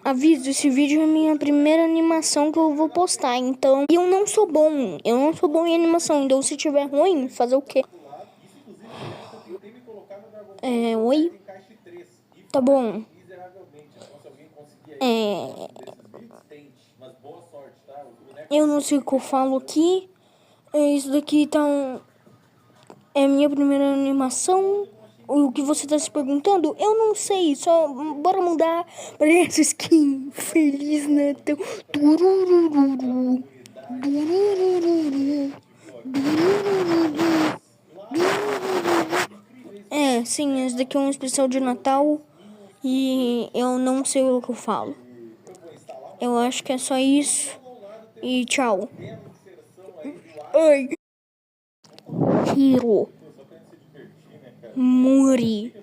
Aviso, esse vídeo é a minha primeira animação que eu vou postar, então... E eu não sou bom em animação, então se tiver ruim, fazer o quê? Oi? Tá bom. Eu não sei o que eu falo aqui. Isso daqui tá... É a minha primeira animação. O que você tá se perguntando? Eu não sei, só bora mudar pra essa skin. Feliz Natal. Turururu. Durururu. Durururu. Sim, esse daqui é um especial de Natal. E eu não sei o que eu falo. Eu acho que é só isso. E tchau. Ai. Hiro. Muri.